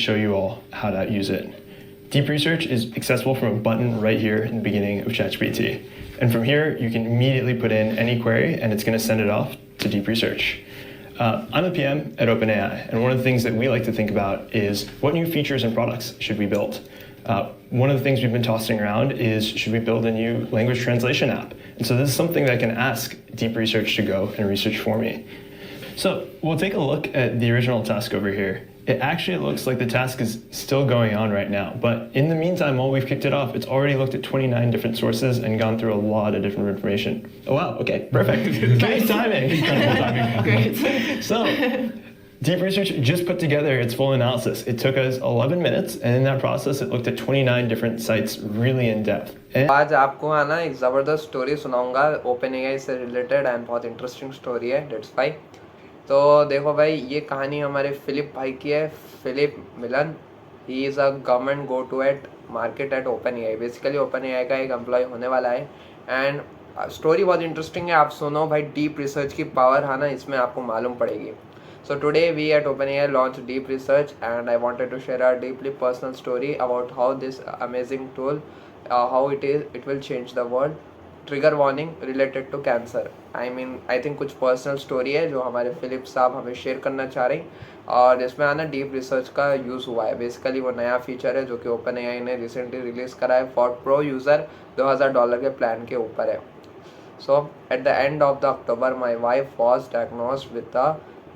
show you all how to use it. Deep Research is accessible from a button right here in the beginning of ChatGPT. And from here, you can immediately put in any query and it's going to send it off to Deep Research. I'm a PM at OpenAI, and one of the things that we like to think about is what new features and products should we build? One of the things we've been tossing around is, should we build a new language translation app? And so this is something that I can ask Deep Research to go and research for me. So we'll take a look at the original task over here. It actually looks like the task is still going on right now, but in the meantime, while we've kicked it off, it's already looked at 29 different sources and gone through a lot of different information. Oh wow, okay, perfect. Great timing. Incredible timing. Great. So, Deep Research just put together its full analysis. It took us 11 minutes, and in that process, it looked at 29 different sites really in depth. आज आपको है ना एक ज़बरदस्त story सुनाऊंगा OpenAI से related and बहुत interesting story है, डेट्स वाई। तो देखो भाई, ये कहानी हमारे फिलिप भाई की है, फिलिप मिलन। He is a government go to at market at OpenAI। Basically OpenAI का एक एम्प्लॉय होने वाला है एंड स्टोरी बहुत इंटरेस्टिंग है, आप सुनो भाई। डीप रिसर्च की पावर है ना, इसमें आपको मालूम पड़ेगी। So today we at OpenAI launched Deep Research, and I wanted to share a deeply personal story about how this amazing tool, how it will change the world. Trigger warning related to cancer. I think कुछ personal story है जो हमारे Philip साहब हमें share करना चाह रहे हैं, और इसमें आना डीप रिसर्च का यूज़ हुआ है। बेसिकली वो नया फीचर है जो कि OpenAI ने रिसेंटली रिलीज़ करा है फॉर प्रो यूज़र, $2000 के प्लान के ऊपर है। So at the end of the October, my wife was diagnosed with a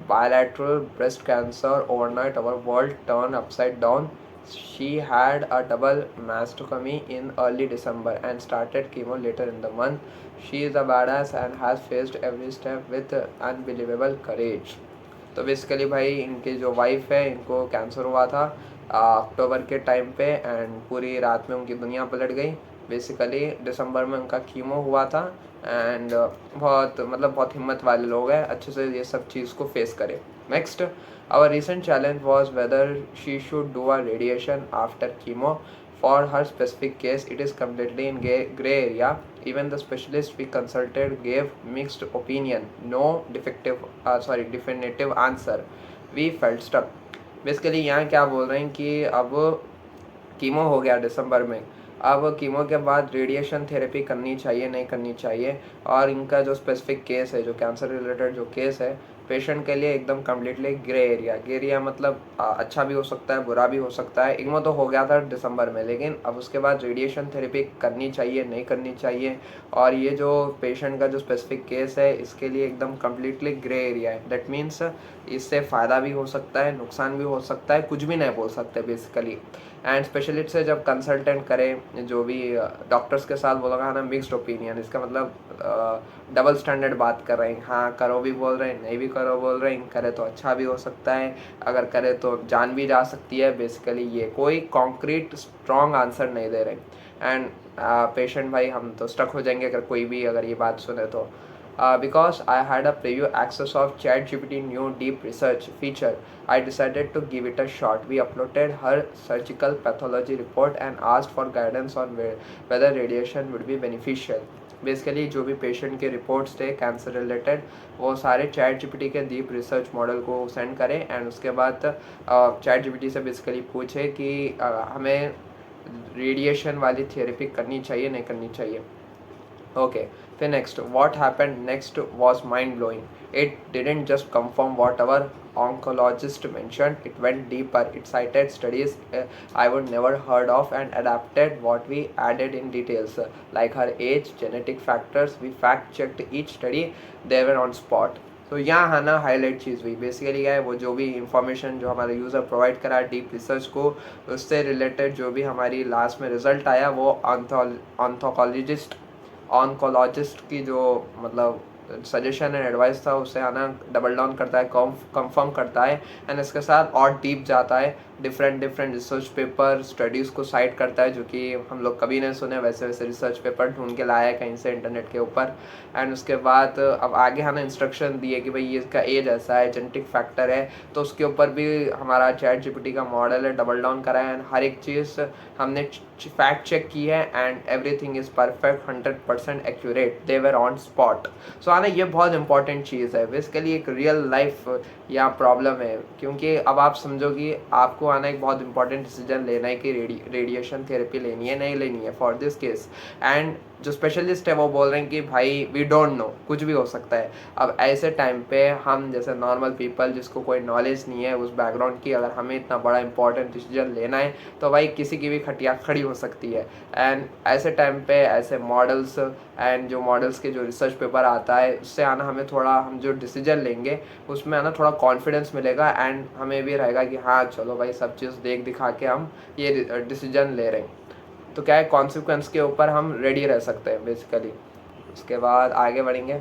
bilateral breast cancer. Overnight, our world turned upside down. She had a double mastectomy in early December and started chemo later in the month. She is a badass and has faced every step with unbelievable courage. तो basically भाई, इनके जो wife है, इनको cancer हुआ था अक्टूबर के time पे, एंड पूरी रात में उनकी दुनिया पलट गई। बेसिकली दिसंबर में उनका कीमो हुआ था, एंड बहुत हिम्मत वाले लोग हैं, अच्छे से ये सब चीज़ को फेस करें। Next, our recent challenge was whether she should do a radiation after chemo. For her specific case, it is completely in gray area. Even the specialist we consulted gave mixed opinion. No definitive answer. We felt stuck. Basically यहाँ क्या बोल रहे हैं कि अब chemo हो गया दिसंबर में, अब कीमो के बाद रेडिएशन थेरेपी करनी चाहिए नहीं करनी चाहिए, और इनका जो स्पेसिफिक केस है, जो कैंसर रिलेटेड जो केस है, पेशेंट के लिए एकदम कम्प्लीटली ग्रे एरिया मतलब अच्छा भी हो सकता है, बुरा भी हो सकता है। कीमो तो हो गया था दिसंबर में, लेकिन अब उसके बाद रेडिएशन थेरेपी करनी चाहिए नहीं करनी चाहिए, और ये जो पेशेंट का जो स्पेसिफिक केस है, इसके लिए एकदम कम्प्लीटली ग्रे एरिया है। दैट मीन्स इससे फ़ायदा भी हो सकता है, नुकसान भी हो सकता है, कुछ भी नहीं बोल सकते बेसिकली। एंड स्पेशलिस्ट से जब कंसल्टेंट करें, जो भी डॉक्टर्स के साथ बोला ना मिक्स्ड ओपिनियन, इसका मतलब डबल स्टैंडर्ड बात कर रहे हैं। हाँ करो भी बोल रहे हैं, नहीं भी करो बोल रहे हैं। करे तो अच्छा भी हो सकता है, अगर करे तो जान भी जा सकती है। बेसिकली ये कोई कॉन्क्रीट स्ट्रॉन्ग आंसर नहीं दे रहे। एंड पेशेंट भाई, हम तो स्टक हो जाएंगे अगर ये बात सुने तो। Because I had a preview access of ChatGPT new deep research feature, I decided to give it a shot. We uploaded her surgical pathology report and asked for guidance on whether radiation would be beneficial. Basically जो भी patient के reports थे cancer related, वो सारे ChatGPT के deep research model को send करें, and उसके बाद ChatGPT से बेसिकली पूछे कि हमें रेडिएशन वाली थेरेपी करनी चाहिए नहीं करनी चाहिए। Okay, then next, what happened next was mind-blowing. It didn't just confirm what our oncologist mentioned, it went deeper. It cited studies I would never heard of and adapted what we added in details, like her age, genetic factors. We fact-checked each study, they were on spot. तो यहाँ है ना highlight चीज़ हुई। Basically क्या है, वो जो भी इंफॉर्मेशन जो हमारा यूज़र प्रोवाइड करा डीप रिसर्च को, उससे रिलेटेड जो भी हमारी लास्ट में रिजल्ट आया, वो ऑन्कोलॉजिस्ट की जो सजेशन एंड एडवाइस था, उसे आना डबल डाउन करता है, कंफर्म करता है, एंड इसके साथ और डीप जाता है। डिफरेंट रिसर्च पेपर स्टडीज़ को साइट करता है, जो कि हम लोग कभी नहीं सुने। वैसे रिसर्च पेपर ढूंढ के लाया है कहीं से इंटरनेट के ऊपर। एंड उसके बाद अब आगे हमें इंस्ट्रक्शन दिए कि भाई ये इसका एज ऐसा है, जेनेटिक फैक्टर है, तो उसके ऊपर भी हमारा ChatGPT का मॉडल है, डबल डाउन करा है, एंड हर एक चीज़ हमने फैक्ट चेक की है, and everything is perfect, 100% accurate, they were on spot. So आना ये बहुत इंपॉर्टेंट चीज़ है। बेसिकली एक रियल लाइफ या प्रॉब्लम है, क्योंकि अब आप समझो कि आपको आपको आना एक बहुत इंपॉर्टेंट डिसीजन लेना है कि रेडिएशन थेरेपी लेनी है नहीं लेनी है फॉर दिस केस। एंड जो स्पेशलिस्ट है वो बोल रहे हैं कि भाई वी डोंट नो, कुछ भी हो सकता है। अब ऐसे टाइम पे हम जैसे नॉर्मल पीपल जिसको कोई नॉलेज नहीं है उस बैकग्राउंड की, अगर हमें इतना बड़ा इंपॉर्टेंट डिसीजन लेना है तो भाई किसी की भी खटिया खड़ी हो सकती है। एंड ऐसे टाइम पे ऐसे मॉडल्स एंड जो मॉडल्स के जो रिसर्च पेपर आता है उससे आना हमें थोड़ा, हम जो डिसीजन लेंगे उसमें आना थोड़ा कॉन्फिडेंस मिलेगा एंड हमें भी रहेगा कि हाँ चलो भाई सब चीज़ देख दिखा के हम ये डिसीजन ले रहे हैं। तो क्या है, कॉन्सिक्वेंस के ऊपर हम रेडी रह सकते हैं बेसिकली। उसके बाद आगे बढ़ेंगे।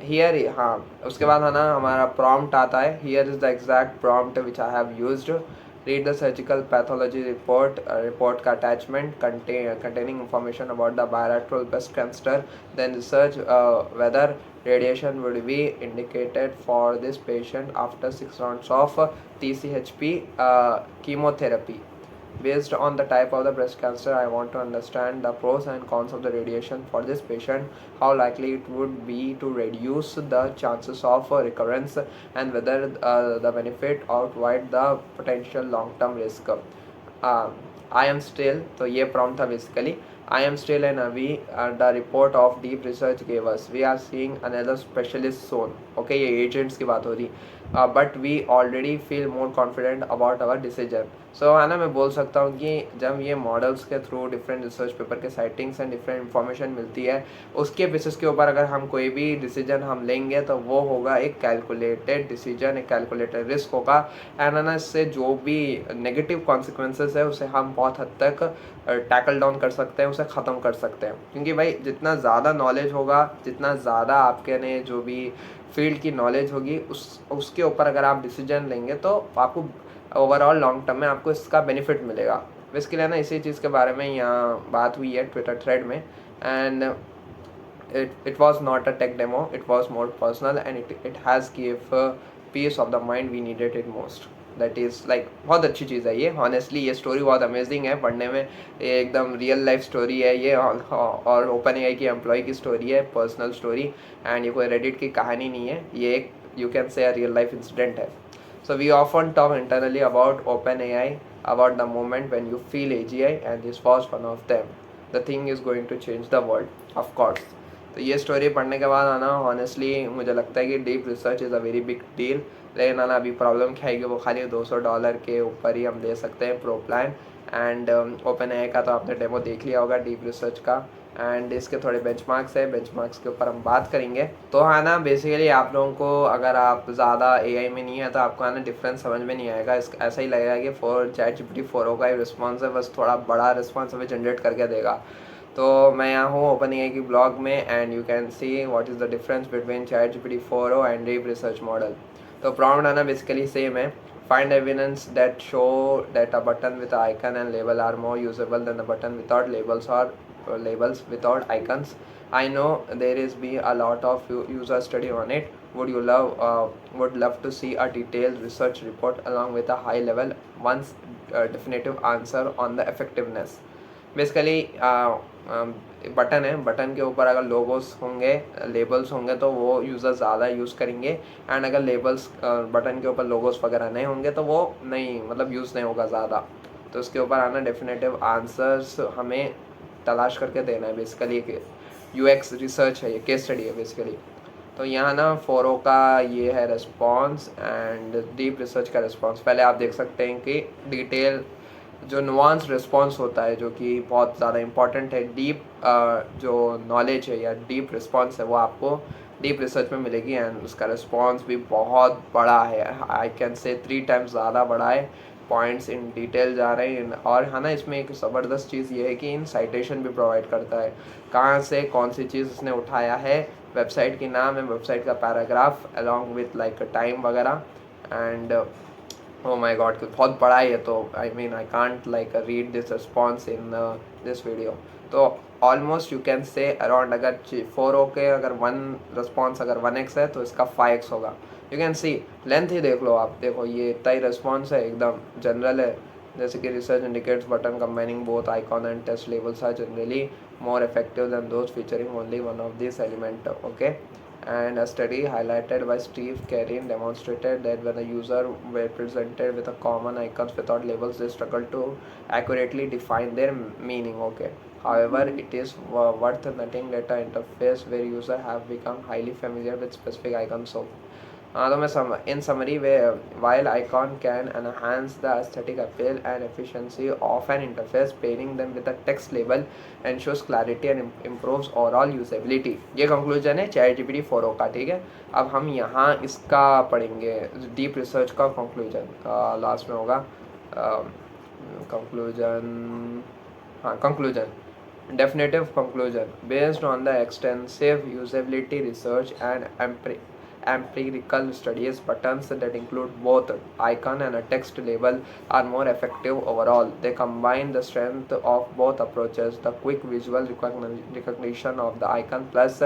हियर हाँ, उसके बाद है ना हमारा प्रॉम्प्ट आता है। Here is the exact prompt which I have used. Read the surgical pathology report का attachment containing information about the bilateral breast cancer, then research whether radiation would be indicated for this patient after 6 rounds of TCHP chemotherapy. Based on the type of the breast cancer, I want to understand the pros and cons of the radiation for this patient, how likely it would be to reduce the chances of recurrence, and whether the benefit outweigh the potential long-term risk. I am still, तो ये prompt था basically. I am still an Avi. The report of deep research gave us. We are seeing another specialist soon. Okay, ये agents की बात हो रही. But we already feel more confident about our decision. सो है ना, मैं बोल सकता हूँ कि जब ये मॉडल्स के थ्रू डिफरेंट रिसर्च पेपर के साइटिंग्स एंड डिफरेंट इन्फॉर्मेशन मिलती है, उसके बेसिस के ऊपर अगर हम कोई भी डिसीजन हम लेंगे तो वो होगा एक कैलकुलेटेड डिसीजन, एक कैलकुलेटेड रिस्क होगा। एंड है ना, इससे जो भी नेगेटिव कॉन्सिक्वेंसेस है उसे हम बहुत हद तक टैकल डाउन कर सकते हैं, उसे ख़त्म कर सकते हैं। क्योंकि भाई जितना ज़्यादा नॉलेज होगा, जितना ज़्यादा आपके ने जो भी फील्ड की नॉलेज होगी उसके ऊपर अगर आप डिसीजन लेंगे तो आपको ओवरऑल लॉन्ग टर्म में आपको इसका बेनिफिट मिलेगा। बेसिकली है ना, इसी चीज़ के बारे में यहाँ बात हुई है ट्विटर थ्रेड में। And it was not a tech demo, it was more personal, and it has gave peace of the mind we needed it most. That is like बहुत अच्छी चीज़ है ये। हॉनेस्टली ये स्टोरी बहुत अमेजिंग है पढ़ने में, ये एकदम रियल लाइफ स्टोरी है ये, और ओपन एआई की एम्प्लॉय की स्टोरी है, पर्सनल स्टोरी। एंड ये कोई रेडिट की कहानी नहीं है, ये एक यू कैन से अ रियल लाइफ इंसिडेंट है। So we often talk internally about OpenAI, about the moment when you feel AGI, and this was one of them. The thing is going to change the world, of course. तो ये story पढ़ने के बाद आना honestly मुझे लगता है कि deep research is a very big deal. लेकिन आना अभी प्रॉब्लम क्या है कि वो खाली $200 के ऊपर ही हम ले सकते हैं प्रो प्लान। एंड OpenAI का तो आपने डेमो देख लिया होगा डीप रिसर्च का, एंड इसके थोड़े बेंचमार्क्स है, बेंचमार्क्स के ऊपर हम बात करेंगे। तो है ना, बेसिकली आप लोगों को अगर आप ज़्यादा एआई में नहीं है तो आपको है ना डिफरेंस समझ में नहीं आएगा। ऐसा ही लगेगा कि ChatGPT 4o का ही रिस्पॉन्स है, बस थोड़ा बड़ा रिस्पॉन्स हमें जनरेट करके देगा। तो मैं यहाँ हूँ OpenAI की ब्लॉग में, and you can see what is the difference between ChatGPT 4o and deep research model. तो प्रॉम्प्ट है ना बेसिकली सेम है। Find evidence that show that a button with an icon and label are more usable than a button without labels or labels without icons. I know there is be a lot of user study on it. Would love to see a detailed research report along with a high level once definitive answer on the effectiveness. Basically button है, button के ऊपर अगर logos होंगे, labels होंगे तो वो user ज़्यादा use करेंगे। एंड अगर लेबल्स बटन के ऊपर लोगोस वगैरह नहीं होंगे तो वो नहीं, मतलब यूज़ नहीं होगा ज़्यादा। तो उसके ऊपर आना डेफिनेटिव आंसर्स हमें तलाश करके देना है। बेसिकली एक यूएक्स रिसर्च है, ये केस स्टडी है बेसिकली। तो यहाँ ना 4o का ये है रिस्पॉन्स एंड डीप रिसर्च का रिस्पॉन्स। पहले आप देख सकते हैं कि डिटेल जो नुआंस रिस्पॉन्स होता है, जो कि बहुत ज़्यादा इंपॉर्टेंट है, डीप जो नॉलेज है या डीप रिस्पॉन्स है वो आपको डीप रिसर्च में मिलेगी। एंड उसका रिस्पॉन्स भी बहुत बड़ा है, आई कैन से 3 टाइम्स ज़्यादा बड़ा है। पॉइंट्स इन डिटेल जा रहे हैं। और है ना, इसमें एक ज़बरदस्त चीज़ ये है कि इन साइटेशन भी प्रोवाइड करता है, कहाँ से कौन सी चीज़ उसने उठाया है, वेबसाइट की नाम है, वेबसाइट का paragraph along with like time वगैरह। एंड oh my god, बहुत बड़ा है ये तो, I mean I can't like read this response in this video. तो almost you can say around, अगर 4o के अगर 1 रिस्पॉन्स अगर 1x है तो इसका 5x होगा। यू कैन सी लेंथ ही देख लो आप, देखो ये इतना ही रिस्पॉन्स है, एकदम जनरल है। जैसे कि research indicates button combining both icon and text labels are generally more effective than those featuring only one of these element. Okay, And a study highlighted by Steve Carey demonstrated that when the user were presented with a common icons without labels, they struggle to accurately define their meaning. Okay. However, it is worth noting that an interface where user have become highly familiar with specific icons. So तो मैं in summary, while icon can enhance the aesthetic appeal and efficiency of an interface, pairing them with a text label ensures clarity and improves overall usability. ये conclusion है ChatGPT 4o का, ठीक है. अब हम यहाँ इसका पढ़ेंगे डीप रिसर्च का conclusion लास्ट में होगा. conclusion conclusion. Definitive conclusion. Based on the extensive usability research and empirical studies, buttons that include both icon and a text label are more effective overall. They combine the strength of both approaches, the quick visual recognition of the icon plus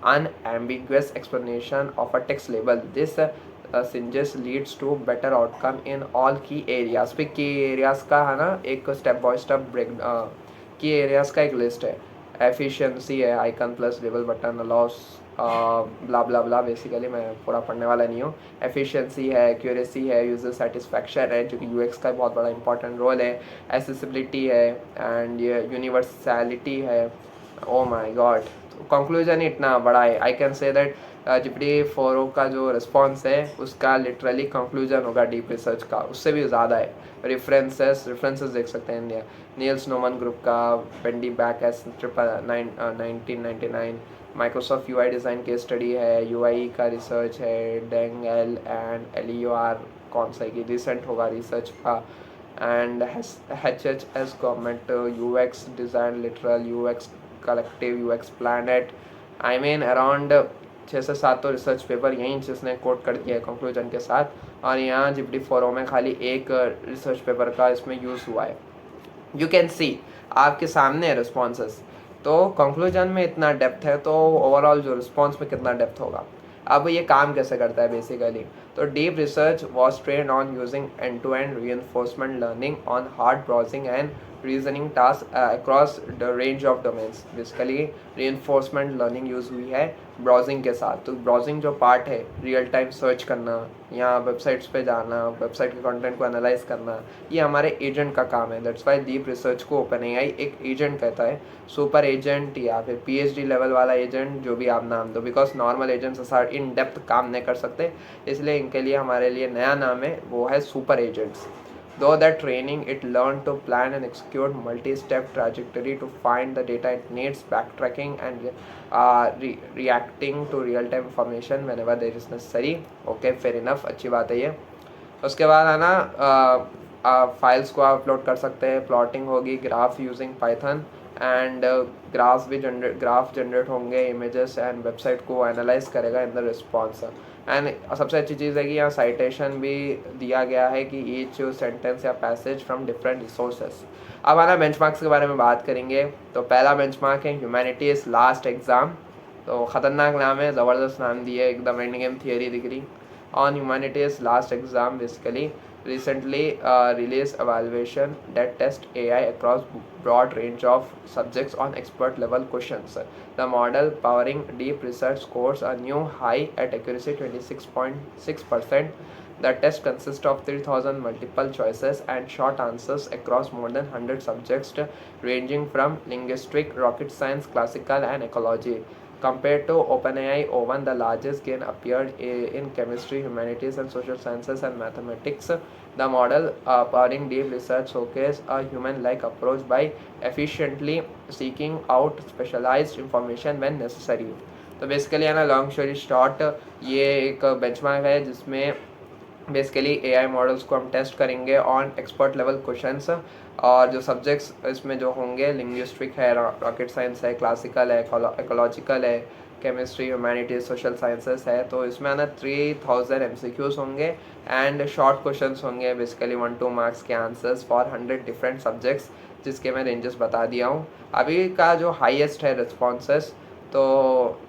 unambiguous explanation of a text label. This synthesis leads to better outcome in all key areas. पे key areas का है ना एक step by step break की areas का एक list है. Efficiency है, icon plus label button allows blah blah blah. Basically मैं पूरा पढ़ने वाला नहीं हूँ. एफिशिएंसी है, एक्यूरेसी है, यूज़र सेटिस्फैक्शन है जो कि यूएक्स का बहुत बड़ा इंपॉर्टेंट रोल है. एसेसिबिलिटी है एंड यूनिवर्सैलिटी है. ओ माय गॉड, कंक्लूजन इतना बड़ा है. I can say that GPT 4o का जो रिस्पॉन्स है उसका लिटरली कंक्लूजन होगा डीप रिसर्च का, उससे भी ज़्यादा है. रेफरेंसेस देख सकते हैं इंडिया नील्स नोमन ग्रुप का, पेंडी बैक एस 1999, Microsoft UI design case study है, UI का रिसर्च है, डेंग एल एंड LEOR कौन सा की रिसेंट होगा रिसर्च का, and HHS government UX design literal UX collective UX planet. I mean around 6 से 7 तो रिसर्च पेपर यहीं जिसने कोट कर दिया है कंक्लूजन के साथ. और यहाँ GPT 4o में खाली एक रिसर्च पेपर का इसमें यूज़ हुआ है. यू कैन सी आपके सामने रिस्पॉन्सेस. तो कंक्लूजन में इतना डेप्थ है तो ओवरऑल जो रिस्पॉन्स में कितना डेप्थ होगा. अब ये काम कैसे करता है बेसिकली. तो deep research was train on using end to end reinforcement learning on hard browsing and reasoning task across the range of domains. Basically reinforcement learning use हुई है ब्राउजिंग के साथ. तो ब्राउजिंग जो पार्ट है, रियल टाइम सर्च करना या websites पे जाना, वेबसाइट के कंटेंट को एनालाइज करना, ये हमारे एजेंट का काम है. दैट्स वाई डीप रिसर्च को OpenAI एक एजेंट कहता है. सुपर एजेंट या फिर PhD लेवल वाला एजेंट, जो भी आप नाम दो, because normal agents in depth काम नहीं कर सकते, इसलिए इनके लिए हमारे लिए नया नाम है, वो है super agents. Though that training, it learned to plan and execute multi-step trajectory to find the data it needs, backtracking and reacting to real-time information whenever there is necessary. Okay, fair enough, अच्छी बात है ये. उसके बाद है ना files को आप अपलोड कर सकते हैं. प्लॉटिंग होगी, graph using Python and graph generate होंगे, इमेजेस एंड वेबसाइट को एनालाइज करेगा इन द रिस्पॉन्स. एंड सबसे अच्छी चीज़ है कि यहाँ साइटेशन भी दिया गया है कि ईच सेंटेंस या पैसेज फ्रॉम डिफरेंट रिसोर्सेस. अब आना बेंचमार्क्स के बारे में बात करेंगे. तो पहला बेंचमार्क है ह्यूमैनिटीज़ लास्ट एग्ज़ाम. तो ख़तरनाक नाम है, ज़बरदस्त नाम दिया है, एकदम end game theory degree on humanities last exam. Basically recently released evaluation that test AI across broad range of subjects on expert level questions. The model powering deep research scores a new high at accuracy 26.6%. The test consists of 3,000 multiple choices and short answers across more than 100 subjects ranging from linguistics, rocket science, classical and ecology. Compared to OpenAI O1, the largest gain appeared in chemistry, humanities and social sciences and mathematics. The model powering deep research showcased a human-like approach by efficiently seeking out specialized information when necessary. तो basically है ना, long story short, ये एक benchmark है जिसमें basically AI models को हम test करेंगे ऑन एक्सपर्ट लेवल क्वेश्चंस. और जो सब्जेक्ट्स इसमें जो होंगे, लिंग्विस्टिक है, रॉकेट साइंस है, क्लासिकल है, इकोलॉजिकल है, केमिस्ट्री, ह्यूमैनिटीज, सोशल साइंसेस है. तो इसमें ना 3000 MCQs होंगे एंड शॉर्ट क्वेश्चंस होंगे, बेसिकली 1-2 मार्क्स के आंसर्स फॉर 100 डिफरेंट सब्जेक्ट्स, जिसके मैं रेंजेस बता दिया हूँ. अभी का जो हाईएस्ट है रिस्पॉन्सेस, तो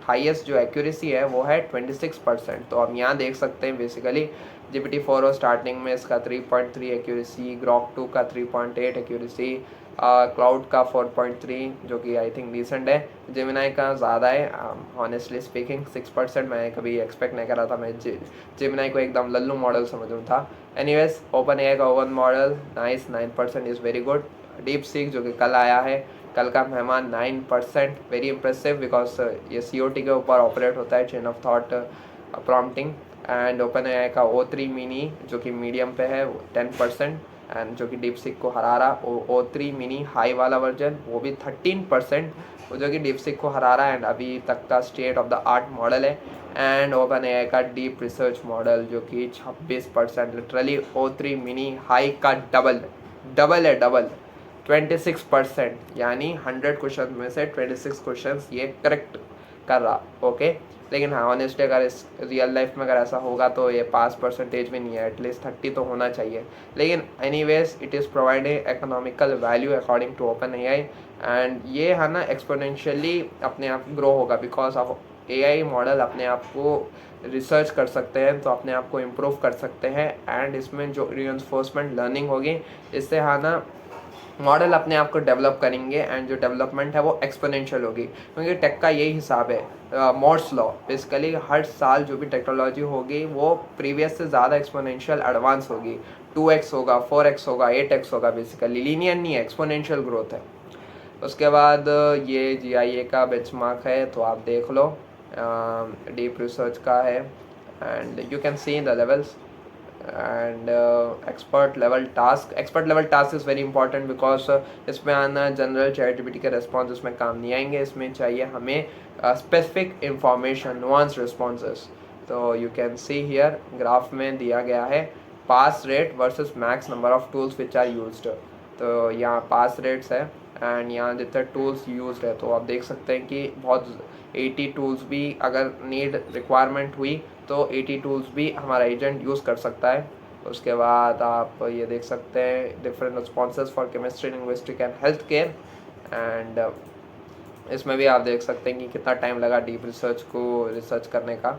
हाईएस्ट जो एक्यूरेसी है वो है 26%. तो अब यहाँ देख सकते हैं बेसिकली GPT 4o स्टार्टिंग में इसका 3.3 एक्यूरेसी, Grok 2 का 3.8 एक्यूरेसी, क्लाउड का 4.3 जो कि आई थिंक डिसेंट है, जेमिनाई का ज़्यादा है ऑनेस्टली स्पीकिंग 6%, मैं कभी एक्सपेक्ट नहीं कर रहा था, मैं जेमिनाई को एकदम लल्लू मॉडल समझूँ था। एनीवेज ओपन एआई का oven model nice 9% is very good. Deep seek जो कि कल आया है, कल का मेहमान 9%, वेरी इंप्रेसिव बिकॉज ये COT के ऊपर ऑपरेट होता है, chain of thought prompting. And open AI का O3 मिनी जो कि मीडियम पे है 10%, एंड जो कि डीप सीक को हरा रहा, O3 मिनी हाई वाला वर्जन वो भी 13%, वो जो कि डीप सीक को हरा रहा है एंड अभी तक का state of the art model है। एंड ओपन एआई का डीप रिसर्च मॉडल जो कि 26%, लिटरली O3 मिनी हाई का डबल है, डबल 26%, यानी 100 क्वेश्चन में से 26 क्वेश्चन ये करेक्ट कर रहा। ओके, लेकिन हाँ ऑनेस्टली अगर इस रियल लाइफ में अगर ऐसा होगा तो ये पास परसेंटेज भी नहीं है, एटलीस्ट 30 तो होना चाहिए। लेकिन anyways it is providing economical value according to OpenAI, and ये है ना एक्सपोनेंशियली अपने आप ग्रो होगा बिकॉज ऑफ एआई मॉडल अपने आप को रिसर्च कर सकते हैं, तो अपने आप को इम्प्रूव कर सकते हैं। एंड इसमें जो रिइंफोर्समेंट लर्निंग होगी, इससे है ना मॉडल अपने आप को डेवलप करेंगे, एंड जो डेवलपमेंट है वो एक्सपोनेंशियल होगी, क्योंकि टेक का यही हिसाब है, मॉर्स लॉ। बेसिकली हर साल जो भी टेक्नोलॉजी होगी वो प्रीवियस से ज़्यादा एक्सपोनेंशियल एडवांस होगी, 2x होगा, 4x होगा, 8x होगा, बेसिकली लीनियर नहीं है, एक्सपोनेंशियल ग्रोथ है। उसके बाद ये GIA का बेंचमार्क है, तो आप देख लो, डीप रिसर्च का है, and you can see the levels. And expert level task is very important because इसमें आना जनरल ChatGPT के रिस्पॉन्स इसमें काम नहीं आएंगे, इसमें चाहिए हमें स्पेसिफिक इंफॉर्मेशन, नुआंस रिस्पॉन्सेस। तो you can see here graph में दिया गया है pass rate versus max number of tools which are used. तो यहाँ पास रेट्स है एंड यहाँ जितने टूल्स यूज्ड है, तो आप देख सकते हैं कि बहुत 80 टूल्स भी अगर नीड रिक्वायरमेंट हुई तो 80 टूल्स भी हमारा एजेंट यूज़ कर सकता है। उसके बाद आप ये देख सकते हैं different responses for chemistry, linguistic and health care, and इसमें भी आप देख सकते हैं कि कितना टाइम लगा डीप रिसर्च को रिसर्च करने का,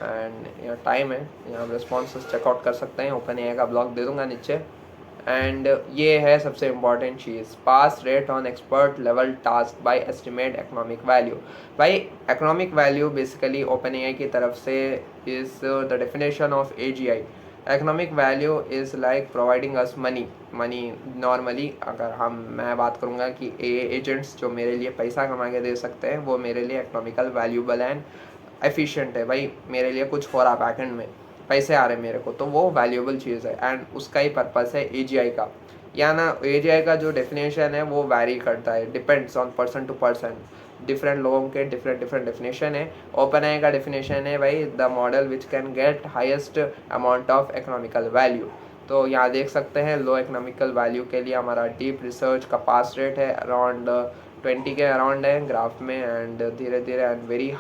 एंड यहाँ टाइम है, यहाँ रिस्पॉन्सेज चेकआउट कर सकते हैं। ओपन एआई का ब्लॉग दे दूंगा नीचे। एंड ये है सबसे इम्पॉर्टेंट चीज़, pass rate on expert level task by estimate economic value. भाई economic value basically open AI की तरफ से is the definition of AGI। Economic value is like providing us money normally अगर मैं बात करूँगा कि एजेंट्स जो मेरे लिए पैसा कमा के दे सकते हैं वो मेरे लिए इकोनॉमिकल वैल्यूबल एंड एफिशिएंट है। भाई मेरे लिए कुछ हो रहा बैकएंड में, पैसे आ रहे हैं मेरे को, तो वो वैल्यूएबल चीज़ है, एंड उसका ही पर्पस है AGI का। या ना AGI का जो डेफिनेशन है वो वैरी करता है, depends on person to person, different लोगों के डिफरेंट डेफिनेशन है। ओपन आई का डेफिनेशन है भाई the model which can get highest amount of economical value. तो यहाँ देख सकते हैं लो इकोनॉमिकल वैल्यू के लिए हमारा डीप रिसर्च का पास रेट है अराउंड 20 के अराउंड है ग्राफ में, एंड धीरे धीरे एंड वेरी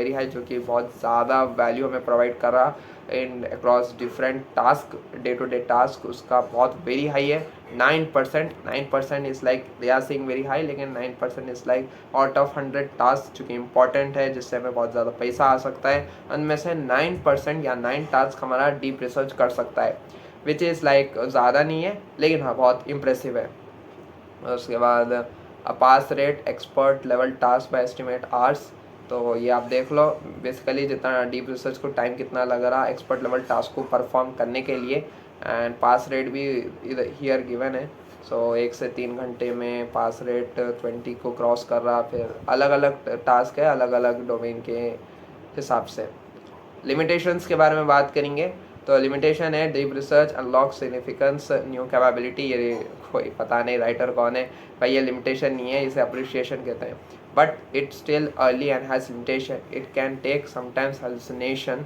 हाई जो कि बहुत ज़्यादा वैल्यू हमें प्रोवाइड कर रहा in across different task, day to day task उसका बहुत वेरी हाई है। 9% is like they are saying very high, लेकिन 9% is like out of 100 task जो कि इंपॉर्टेंट है, जिससे हमें बहुत ज़्यादा पैसा आ सकता है, उनमें से 9% या 9 टास्क हमारा डीप रिसर्च कर सकता है, विच इज़ लाइक ज़्यादा नहीं है लेकिन हाँ बहुत इम्प्रेसिव है। उसके बाद pass rate expert level task by estimate hours, तो ये आप देख लो बेसिकली जितना डीप रिसर्च को टाइम कितना लग रहा एक्सपर्ट लेवल टास्क को परफॉर्म करने के लिए, एंड पास रेट भी इधर हियर गिवन है। सो 1 से 3 घंटे में पास रेट 20 को क्रॉस कर रहा। फिर अलग अलग टास्क है अलग अलग डोमेन के हिसाब से। लिमिटेशंस के बारे में बात करेंगे तो लिमिटेशन है deep research unlock significance new capability, ये कोई पता नहीं राइटर कौन है भाई, ये लिमिटेशन नहीं है, इसे अप्रिशिएशन कहते हैं, but it still early and has limitation, it can take sometimes hallucination.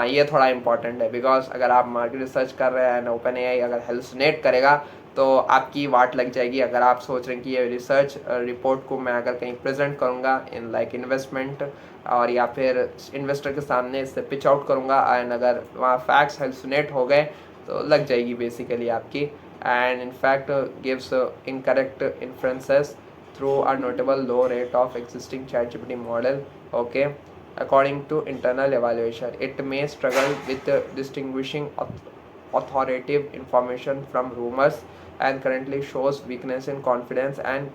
ये थोड़ा इंपॉर्टेंट है बिकॉज अगर आप मार्केट रिसर्च कर रहे हैं ओपन एआई अगर हेलुसिनेट करेगा तो आपकी वाट लग जाएगी। अगर आप सोच रहे हैं कि ये रिसर्च रिपोर्ट को मैं अगर कहीं प्रेजेंट करूँगा इन लाइक इन्वेस्टमेंट और या फिर इन्वेस्टर के सामने इससे पिच आउट करूँगा, एंड अगर वहाँ फैक्ट्स हेलुसिनेट हो गए तो लग जाएगी बेसिकली आपकी, and in fact gives incorrect inferences through a notable low rate of existing ChatGPT model. Okay, according to internal evaluation, it may struggle with distinguishing authoritative information from rumors and currently shows weakness in confidence and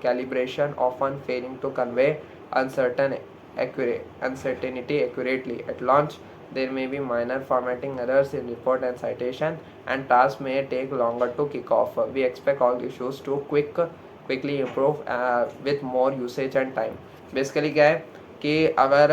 calibration, often failing to convey uncertainty accurately. At launch, there may be minor formatting errors in report and citation, and tasks may take longer to kick off. We expect all issues to quickly improve with more usage and time. Basically क्या है कि अगर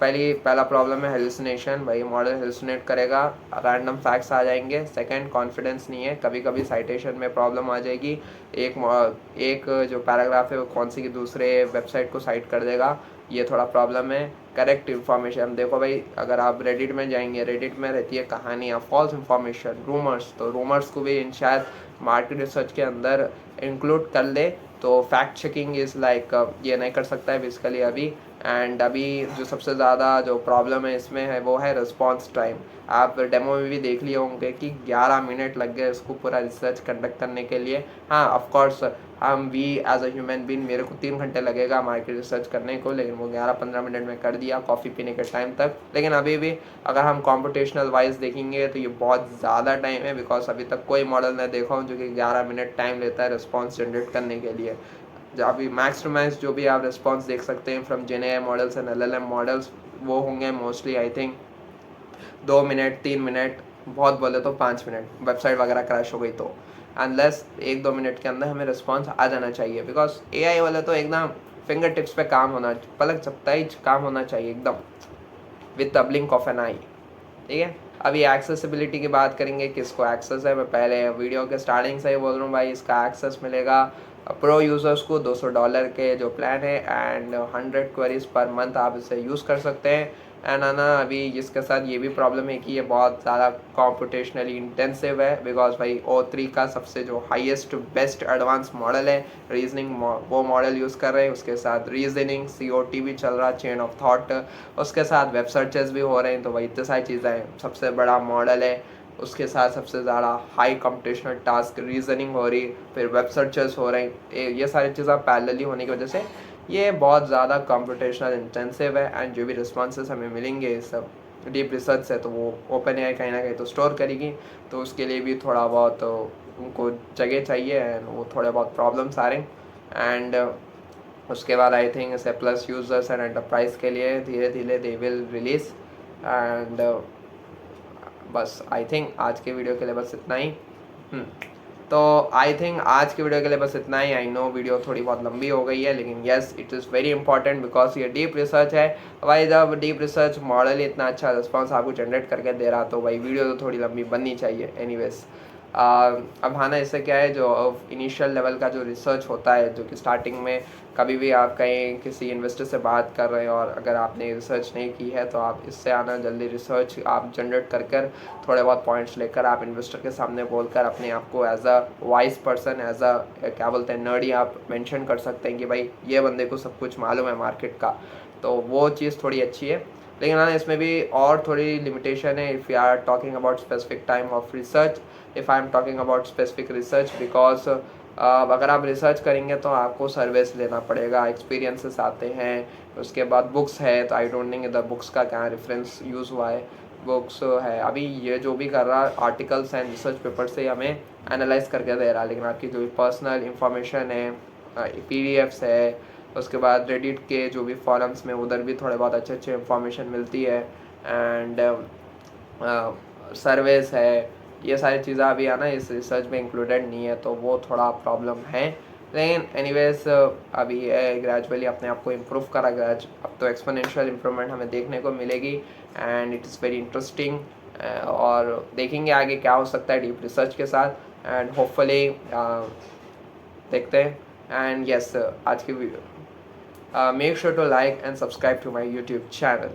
पहला problem है hallucination, भाई model hallucinate करेगा, random facts आ जाएंगे. Second, confidence नहीं है, कभी कभी साइटेशन में प्रॉब्लम आ जाएगी, एक जो पैराग्राफ है वो कौन सी की दूसरे वेबसाइट को साइट कर देगा, ये थोड़ा प्रॉब्लम है. करेक्ट इन्फॉर्मेशन, देखो भाई अगर आप रेडिट में जाएंगे, रेडिट में रहती है कहानियाँ, फॉल्स इन्फॉर्मेशन, रूमर्स, तो रूमर्स को भी शायद मार्केट रिसर्च के अंदर इंक्लूड कर ले. तो फैक्ट चेकिंग इज़ लाइक ये नहीं कर सकता है बेसिकली अभी. एंड अभी जो सबसे ज़्यादा जो प्रॉब्लम है इसमें है वो है रिस्पॉन्स टाइम. आप डेमो में भी देख लिए होंगे कि 11 मिनट लग गए इसको पूरा रिसर्च कंडक्ट करने के लिए. हाँ ऑफकोर्स हम भी एज अ ह्यूमन बीइंग, मेरे को 3 घंटे लगेगा मार्केट रिसर्च करने को, लेकिन वो 11-15 मिनट में कर दिया कॉफ़ी पीने के टाइम तक. लेकिन अभी भी अगर हम कॉम्पिटिशनल वाइज देखेंगे तो ये बहुत ज़्यादा टाइम है, बिकॉज अभी तक कोई मॉडल नहीं देखा हूँ जो कि 11 मिनट टाइम लेता है रिस्पॉन्स जनरेट करने के लिए. अभी मैक्स टू मैक्स जो भी आप रिस्पॉन्स देख सकते हैं from gen AI models and LLM models, वो होंगे mostly I think 2 minute 3 minute, बहुत बोले तो 5 मिनट, वेबसाइट वगैरह क्रैश हो गई तो. अनलेस 1-2 मिनट के अंदर हमें रिस्पॉन्स आ जाना चाहिए, बिकॉज AI वाले तो एकदम फिंगर टिप्स पे काम होना, पलक झपकते ही काम होना चाहिए एकदम, with the blink of an eye. ठीक है, अभी एक्सेसिबिलिटी की बात करेंगे, किसको एक्सेस है. मैं पहले वीडियो के स्टार्टिंग से ही बोल रहा हूँ भाई, इसका एक्सेस मिलेगा प्रो यूज़र्स को $200 के जो प्लान है, एंड 100 क्वेरीज पर मंथ आप इसे यूज़ कर सकते हैं. एंड आना अभी इसके साथ ये भी प्रॉब्लम है कि ये बहुत ज़्यादा कॉम्पिटिशनली इंटेंसिव है, बिकॉज भाई O3 का सबसे जो हाईएस्ट बेस्ट एडवांस मॉडल है रीजनिंग, वो मॉडल यूज़ कर रहे हैं. उसके साथ रीजनिंग COT भी चल रहा, चेन ऑफ थॉट, उसके साथ वेब सर्चेस भी हो रहे हैं. तो भाई इतनी सारी चीज़ें हैं, सबसे बड़ा मॉडल है, उसके साथ सबसे ज़्यादा हाई कंप्यूटेशनल टास्क रीजनिंग हो रही, फिर वेब सर्चेस हो रहे हैं. ये सारी चीज़ें पैरेलली होने की वजह से ये बहुत ज़्यादा कंप्यूटेशनल इंटेंसिव है. एंड जो भी रिस्पॉन्सेस हमें मिलेंगे इस सब डीप रिसर्च से, तो वो OpenAI कहीं ना कहीं तो स्टोर करेगी, तो उसके लिए भी थोड़ा बहुत उनको जगह चाहिए, एंड वो थोड़े बहुत प्रॉब्लम्स आ रहे हैं. एंड उसके बाद I think C+ users and enterprise के लिए धीरे धीरे दे विल रिलीज. एंड बस आई थिंक आज के वीडियो के लिए बस इतना ही. तो आई थिंक आज के वीडियो के लिए बस इतना ही. आई नो वीडियो थोड़ी बहुत लंबी हो गई है, लेकिन yes it is very important because ये डीप रिसर्च है. भाई जब डीप रिसर्च मॉडल ही इतना अच्छा रिस्पॉन्स आपको जनरेट करके दे रहा, तो भाई वीडियो तो थोड़ी लंबी बननी चाहिए. एनीवेज अब हाँ ना, इससे क्या है, जो इनिशियल लेवल का जो रिसर्च होता है, जो कि स्टार्टिंग में कभी भी आप कहीं किसी इन्वेस्टर से बात कर रहे हैं और अगर आपने रिसर्च नहीं की है, तो आप इससे आना जल्दी रिसर्च आप जनरेट कर थोड़े बहुत पॉइंट्स लेकर आप इन्वेस्टर के सामने बोलकर अपने आप को as a wise person, as a क्या बोलते हैं नर्डी, आप मेंशन कर सकते हैं कि भाई ये बंदे को सब कुछ मालूम है मार्केट का. तो वो चीज़ थोड़ी अच्छी है. लेकिन हाँ, इसमें भी और थोड़ी लिमिटेशन है. If you are talking about specific time of research, if I am talking about specific research, because अगर आप रिसर्च करेंगे तो आपको सर्विस लेना पड़ेगा, एक्सपीरियंसेस आते हैं, उसके बाद बुक्स है. तो I don't think the books का क्या रेफरेंस यूज़ हुआ है, बुक्स है. अभी ये जो भी कर रहा आर्टिकल्स एंड रिसर्च पेपर से हमें एनालाइज करके दे रहा, लेकिन आपकी जो भी पर्सनल इंफॉर्मेशन है, PDFs है, उसके बाद रेडिट के जो भी फॉरम्स में उधर भी थोड़े बहुत अच्छे इंफॉर्मेशन मिलती है. एंड सर्वेस है, ये सारी चीज़ें अभी आना इस रिसर्च में इंक्लूडेड नहीं है, तो वो थोड़ा प्रॉब्लम है. लेकिन एनीवेज अभी ग्रेजुअली अपने आप को इम्प्रूव करा, अब तो एक्सपोनेंशियल इम्प्रूवमेंट हमें देखने को मिलेगी. And it is very interesting, और देखेंगे आगे क्या हो सकता है डीप रिसर्च के साथ. एंड होपफुली देखते हैं. एंड यस, आज की video make sure to like and subscribe to my YouTube channel.